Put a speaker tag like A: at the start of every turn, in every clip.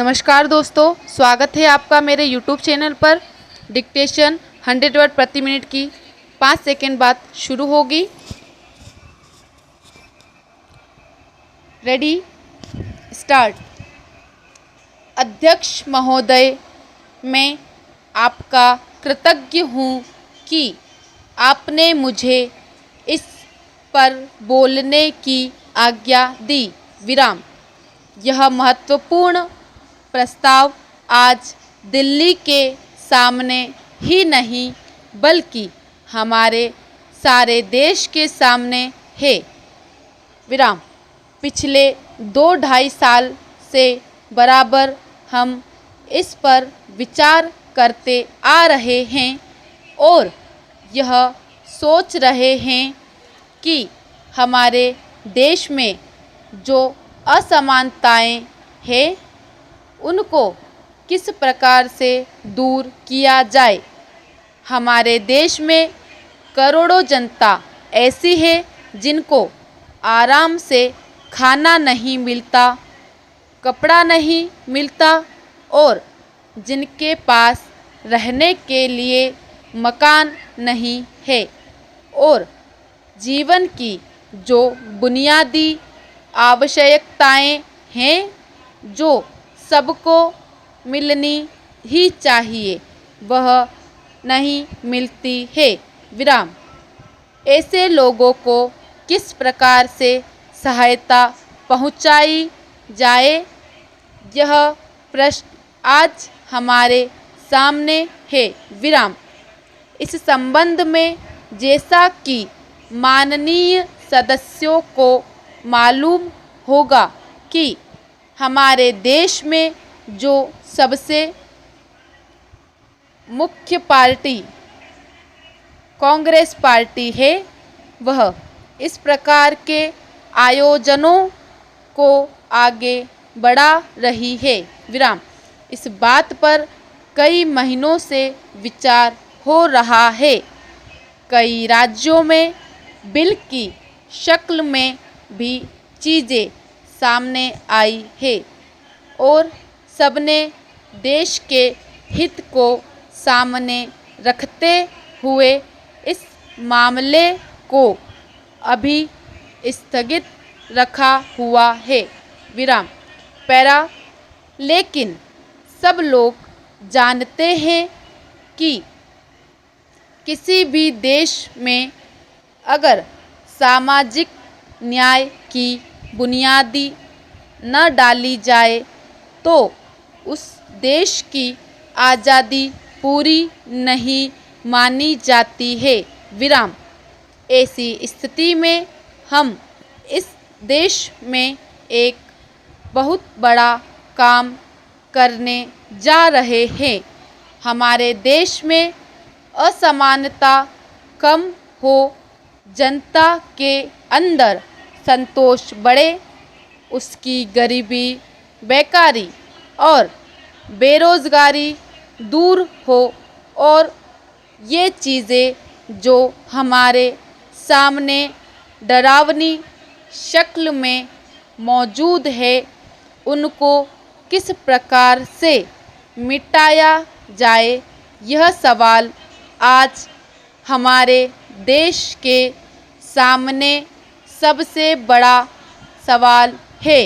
A: नमस्कार दोस्तों, स्वागत है आपका मेरे YouTube चैनल पर। डिक्टेशन 100 वर्ड प्रति मिनट की 5 सेकेंड बाद शुरू होगी। Ready, start. अध्यक्ष महोदय, मैं आपका कृतज्ञ हूँ कि आपने मुझे इस पर बोलने की आज्ञा दी। विराम। यह महत्वपूर्ण प्रस्ताव आज दिल्ली के सामने ही नहीं बल्कि हमारे सारे देश के सामने है। विराम। पिछले 2-2.5 साल से बराबर हम इस पर विचार करते आ रहे हैं और यह सोच रहे हैं कि हमारे देश में जो असमानताएं हैं उनको किस प्रकार से दूर किया जाए। हमारे देश में करोड़ों जनता ऐसी है जिनको आराम से खाना नहीं मिलता, कपड़ा नहीं मिलता और जिनके पास रहने के लिए मकान नहीं है और जीवन की जो बुनियादी आवश्यकताएं हैं जो सबको मिलनी ही चाहिए वह नहीं मिलती है। विराम। ऐसे लोगों को किस प्रकार से सहायता पहुंचाई जाए, यह प्रश्न आज हमारे सामने है। विराम। इस संबंध में जैसा कि माननीय सदस्यों को मालूम होगा कि हमारे देश में जो सबसे मुख्य पार्टी कांग्रेस पार्टी है वह इस प्रकार के आयोजनों को आगे बढ़ा रही है। विराम। इस बात पर कई महीनों से विचार हो रहा है। कई राज्यों में बिल की शक्ल में भी चीज़ें सामने आई है और सबने देश के हित को सामने रखते हुए इस मामले को अभी स्थगित रखा हुआ है। विराम। पैरा। लेकिन सब लोग जानते हैं कि किसी भी देश में अगर सामाजिक न्याय की बुनियादी न डाली जाए तो उस देश की आज़ादी पूरी नहीं मानी जाती है। विराम। ऐसी स्थिति में हम इस देश में एक बहुत बड़ा काम करने जा रहे हैं। हमारे देश में असमानता कम हो, जनता के अंदर संतोष बढ़े, उसकी गरीबी, बेकारी और बेरोज़गारी दूर हो और ये चीज़ें जो हमारे सामने डरावनी शक्ल में मौजूद है उनको किस प्रकार से मिटाया जाए, यह सवाल आज हमारे देश के सामने सबसे बड़ा सवाल है।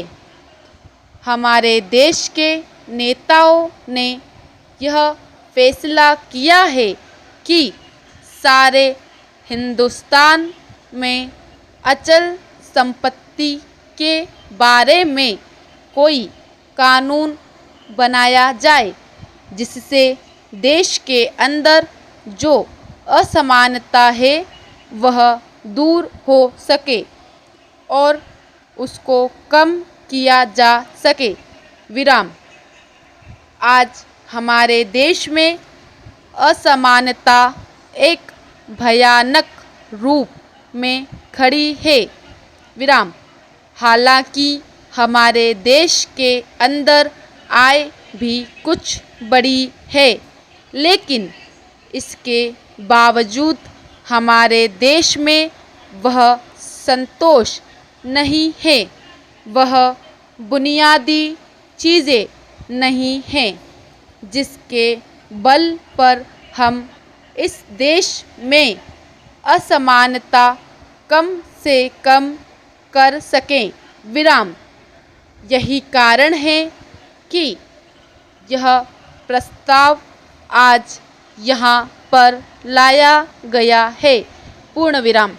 A: हमारे देश के नेताओं ने यह फैसला किया है कि सारे हिंदुस्तान में अचल संपत्ति के बारे में कोई कानून बनाया जाए जिससे देश के अंदर जो असमानता है वह दूर हो सके और उसको कम किया जा सके। विराम। आज हमारे देश में असमानता एक भयानक रूप में खड़ी है। विराम। हालांकि हमारे देश के अंदर आय भी कुछ बड़ी है लेकिन इसके बावजूद हमारे देश में वह संतोष नहीं है। वह बुनियादी चीज़ें नहीं हैं, जिसके बल पर हम इस देश में असमानता कम से कम कर सकें। विराम। यही कारण है कि यह प्रस्ताव आज यहाँ पर लाया गया है। पूर्ण विराम।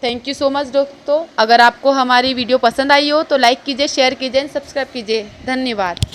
A: थैंक यू सो मच दोस्तों। अगर आपको हमारी वीडियो पसंद आई हो तो लाइक कीजिए, शेयर कीजिए, सब्सक्राइब कीजिए। धन्यवाद।